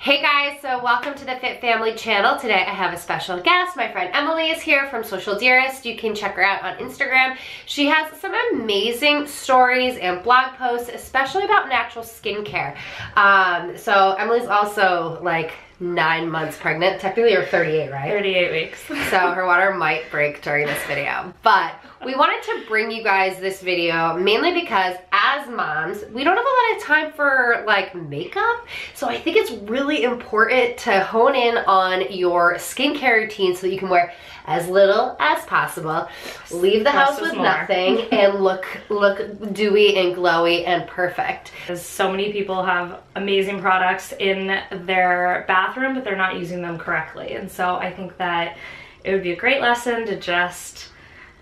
Hey guys, so welcome to the Fit Family channel. Today I have a special guest. My friend Emily is here from Social Dearest. You can check her out on Instagram. She has some amazing stories and blog posts, especially about natural skincare. So Emily's also like 9 months pregnant, technically, or 38, right? 38 weeks. So her water might break during this video. But we wanted to bring you guys this video mainly because as moms, we don't have a lot of time for like makeup. So I think it's really important to hone in on your skincare routine so that you can wear as little as possible, leave the house with nothing, and look dewy and glowy and perfect. Because so many people have amazing products in their bathroom, but they're not using them correctly. And so I think that it would be a great lesson to just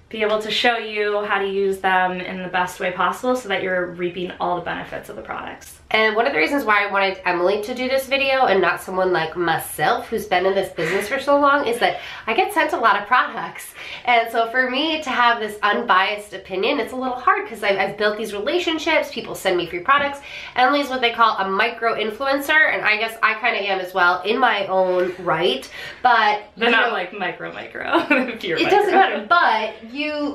be able to show you how to use them in the best way possible so that you're reaping all the benefits of the products. And one of the reasons why I wanted Emily to do this video and not someone like myself who's been in this business for so long is that I get sent a lot of products. And so for me to have this unbiased opinion, it's a little hard because I've built these relationships, people send me free products. Emily's what they call a micro-influencer, and I guess I kind of am as well in my own right. But they're not like micro. It doesn't matter, but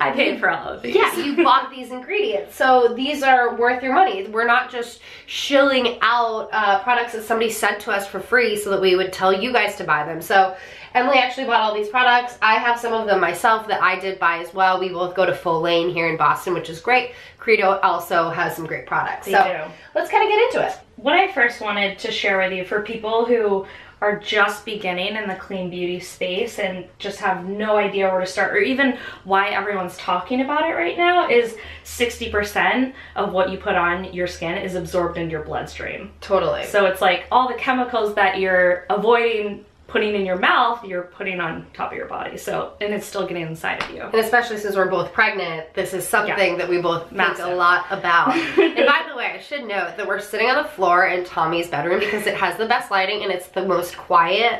I paid for all of these. Yeah, you bought these ingredients. So these are worth your money. We're not just shilling out products that somebody sent to us for free so that we would tell you guys to buy them. So Emily actually bought all these products. I have some of them myself that I did buy as well. We both go to Full Lane here in Boston, which is great. Credo also has some great products. They do. Let's kind of get into it. What I first wanted to share with you for people who are just beginning in the clean beauty space and just have no idea where to start or even why everyone's talking about it right now is 60% of what you put on your skin is absorbed into your bloodstream. Totally. So it's like all the chemicals that you're avoiding putting in your mouth, you're putting on top of your body. So, and it's still getting inside of you. And especially since we're both pregnant, this is something that we both think a lot about. And by the way, I should note that we're sitting on the floor in Tommy's bedroom because it has the best lighting and it's the most quiet.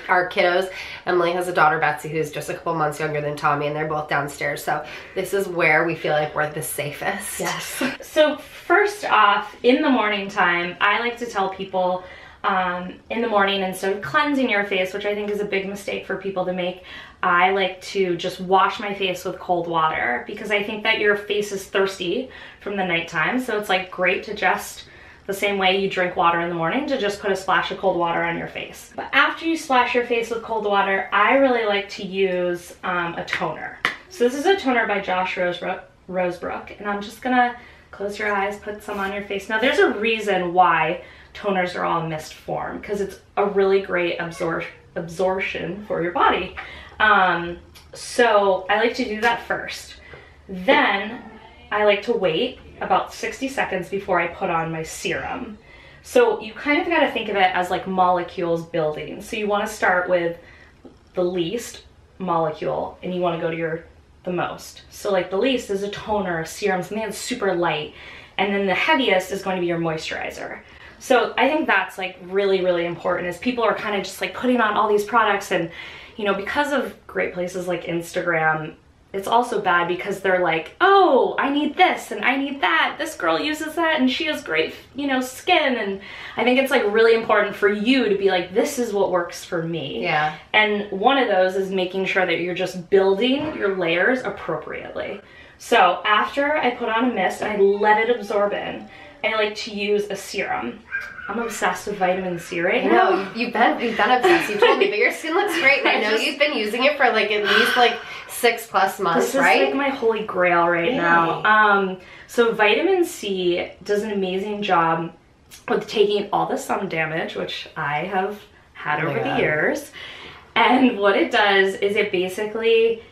Our kiddos, Emily has a daughter, Betsy, who's just a couple months younger than Tommy, and they're both downstairs. So this is where we feel like we're the safest. Yes. So first off, in the morning time, I like to tell people in the morning, instead of cleansing your face, which I think is a big mistake for people to make, I like to just wash my face with cold water because I think that your face is thirsty from the nighttime. So it's like great to just, the same way you drink water in the morning, to just put a splash of cold water on your face. But after you splash your face with cold water, I really like to use a toner. So this is a toner by Josh Rosebrook, and I'm just gonna close your eyes, put some on your face. Now there's a reason why toners are all mist form, because it's a really great absorption for your body. So I like to do that first. Then I like to wait about 60 seconds before I put on my serum. So you kind of got to think of it as like molecules building. So you want to start with the least molecule and you want to go to the most. So like the least is a toner, a serum, something that's super light. And then the heaviest is going to be your moisturizer. So I think that's like really, really important, is people are kind of just like putting on all these products, and you know, because of great places like Instagram, it's also bad because they're like, oh, I need this and I need that. This girl uses that and she has great, you know, skin. And I think it's like really important for you to be like, this is what works for me. Yeah. And one of those is making sure that you're just building your layers appropriately. So after I put on a mist, I let it absorb in. I like to use a serum. I'm obsessed with vitamin C right now. No, you've been obsessed. You told me, but your skin looks great, and I know you've been using it for like at least like 6+ months, right? This is like my holy grail right now. So vitamin C does an amazing job with taking all the sun damage, which I have had over the years. And what it does is it basically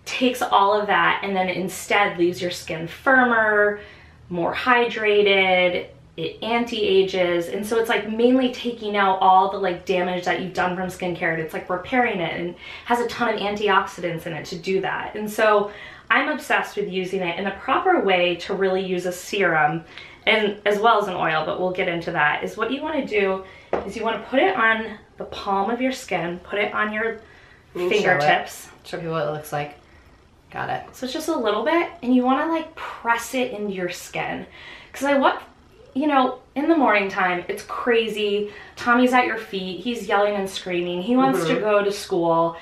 takes all of that and then instead leaves your skin firmer, more hydrated, it anti-ages, and so it's like mainly taking out all the like damage that you've done from skincare, and it's like repairing it and has a ton of antioxidants in it to do that. And so I'm obsessed with using it. And the proper way to really use a serum, and as well as an oil, but we'll get into that, is what you want to do is you want to put it on the palm of your skin, put it on your fingertips. Show people what it looks like. Got it. So it's just a little bit, and you want to like press it into your skin, because you know, in the morning time, it's crazy. Tommy's at your feet. He's yelling and screaming. He wants to go to school.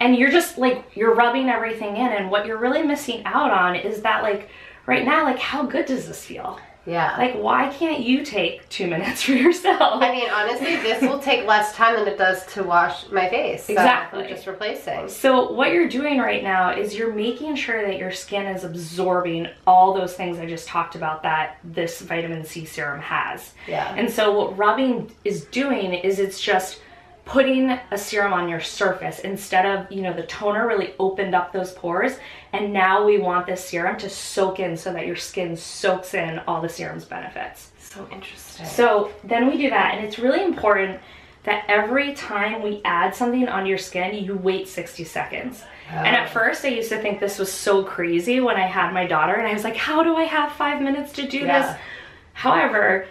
And you're just like, you're rubbing everything in. And what you're really missing out on is that, like, right now, like, how good does this feel? Yeah. Like, why can't you take 2 minutes for yourself? I mean, honestly, this will take less time than it does to wash my face. Exactly. So just replacing. So what you're doing right now is you're making sure that your skin is absorbing all those things I just talked about that this vitamin C serum has. Yeah. And so what rubbing is doing is it's just putting a serum on your surface instead of, you know, the toner really opened up those pores, and now we want this serum to soak in so that your skin soaks in all the serum's benefits. So interesting. So then we do that, and it's really important that every time we add something on your skin, you wait 60 seconds. Oh. And at first I used to think this was so crazy when I had my daughter, and I was like, how do I have 5 minutes to do this? However,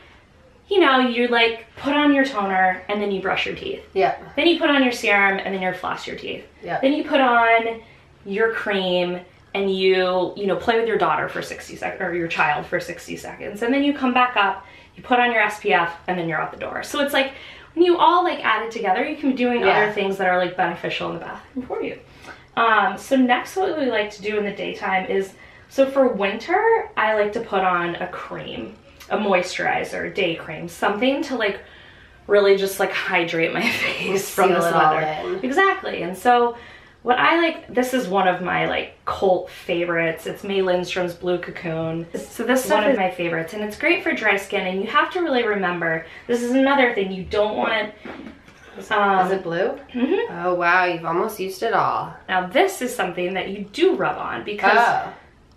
you know, you like put on your toner and then you brush your teeth. Yeah. Then you put on your serum and then you floss your teeth. Yeah. Then you put on your cream and you know, play with your daughter for 60 seconds, or your child for 60 seconds. And then you come back up, you put on your SPF, and then you're out the door. So it's like, when you all like add it together, you can be doing other things that are like beneficial in the bathroom for you. So next, what we like to do in the daytime is, so for winter, I like to put on a cream. A moisturizer, day cream, something to like really just like hydrate my face from this weather. Exactly. And so what I like, this is one of my like cult favorites. It's May Lindstrom's Blue Cocoon. So this is one of my favorites, and it's great for dry skin. And you have to really remember, this is another thing you don't want. Is it blue? Oh wow, you've almost used it all. Now this is something that you do rub on, because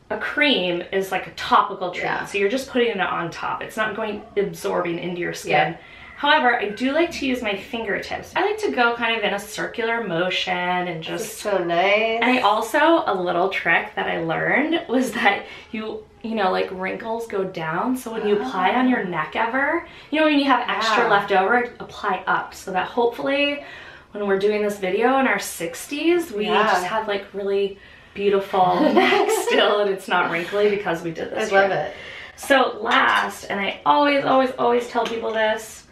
a cream is like a topical treatment, so you're just putting it on top. It's not going absorbing into your skin. However, I do like to use my fingertips. I like to go kind of in a circular motion and just... This is so nice. And I also, a little trick that I learned was that you know, like wrinkles go down. So when you apply on your neck ever, you know, when you have extra left over, apply up, so that hopefully when we're doing this video in our 60s, we just have like really beautiful neck still, and it's not wrinkly because we did this. I love it. So last, and I always tell people this,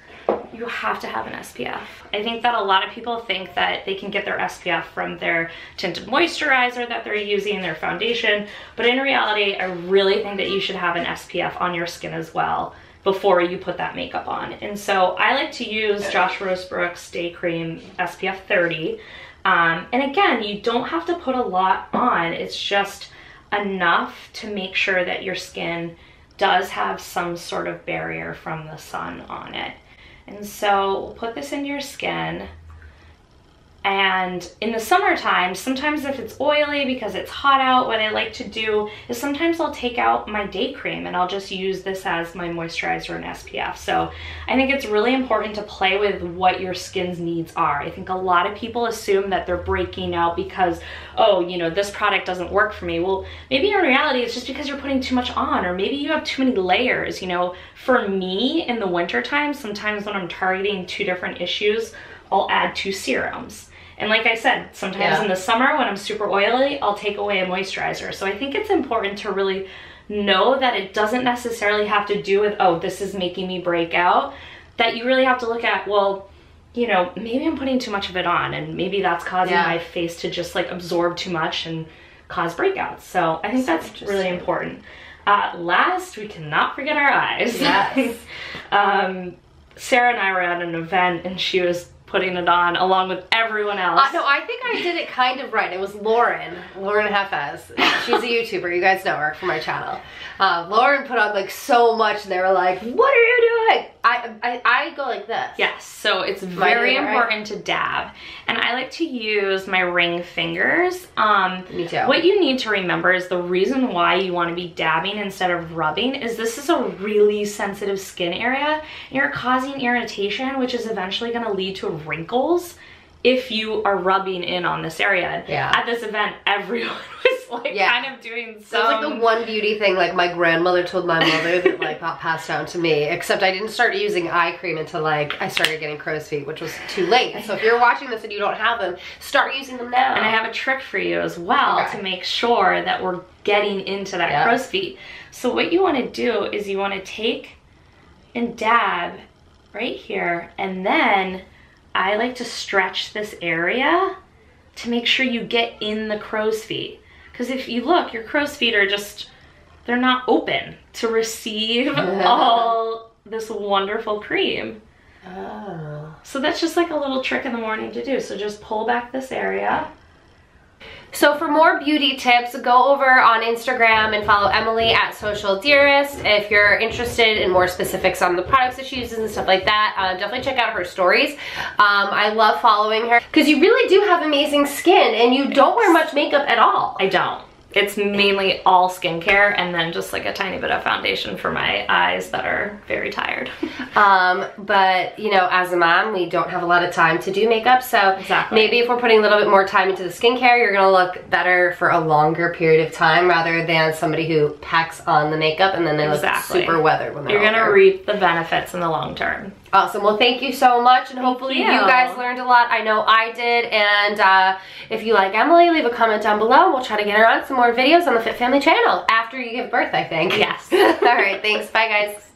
you have to have an SPF. I think that a lot of people think that they can get their SPF from their tinted moisturizer that they're using, their foundation, but in reality, I really think that you should have an SPF on your skin as well before you put that makeup on. And so I like to use Josh Rosebrooks Day Cream SPF 30. And again, you don't have to put a lot on. It's just enough to make sure that your skin does have some sort of barrier from the sun on it. And so we'll put this in your skin. And in the summertime, sometimes if it's oily because it's hot out, what I like to do is sometimes I'll take out my day cream and I'll just use this as my moisturizer and SPF. So I think it's really important to play with what your skin's needs are. I think a lot of people assume that they're breaking out because, oh, you know, this product doesn't work for me. Well, maybe in reality, it's just because you're putting too much on, or maybe you have too many layers. You know, for me in the wintertime, sometimes when I'm targeting 2 different issues, I'll add 2 serums. And like I said, sometimes in the summer when I'm super oily, I'll take away a moisturizer. So I think it's important to really know that it doesn't necessarily have to do with, oh, this is making me break out. That you really have to look at, well, you know, maybe I'm putting too much of it on, and maybe that's causing my face to just like absorb too much and cause breakouts. So I think that's really important. Last, we cannot forget our eyes. Yes. Sarah and I were at an event, and she was putting it on along with everyone else. No, I think I did it kind of right. It was Lauren Heffes. She's a YouTuber. You guys know her from my channel. Lauren put on like so much, and they were like, "What are you doing?" I go like this. Yes, so it's very important to dab, and I like to use my ring fingers. Me too. What you need to remember is the reason why you want to be dabbing instead of rubbing is this is a really sensitive skin area, and you're causing irritation, which is eventually going to lead to wrinkles if you are rubbing in on this area. At this event, everyone was like kind of doing some... So it's like the one beauty thing like my grandmother told my mother that like got passed down to me, except I didn't start using eye cream until like I started getting crow's feet, which was too late. So if you're watching this and you don't have them, start using them now. And I have a trick for you as well to make sure that we're getting into that crow's feet. So what you want to do is you want to take and dab right here, and then I like to stretch this area to make sure you get in the crow's feet. Because if you look, your crow's feet are just, they're not open to receive all this wonderful cream. Oh. So that's just like a little trick in the morning to do. So just pull back this area. So for more beauty tips, go over on Instagram and follow Emily at Social Dearest. If you're interested in more specifics on the products that she uses and stuff like that, definitely check out her stories. I love following her because you really do have amazing skin and you don't wear much makeup at all. I don't. It's mainly all skincare and then just like a tiny bit of foundation for my eyes that are very tired. But you know, as a mom, we don't have a lot of time to do makeup, so maybe if we're putting a little bit more time into the skincare, you're gonna look better for a longer period of time rather than somebody who packs on the makeup and then they look super weathered when they're You're gonna reap the benefits in the long term. Awesome. Well, thank you so much, and hopefully you guys learned a lot. I know I did, and if you like Emily, leave a comment down below. We'll try to get her on some more videos on the Fit Family channel after you give birth, I think. Yes. All right, thanks. Bye, guys.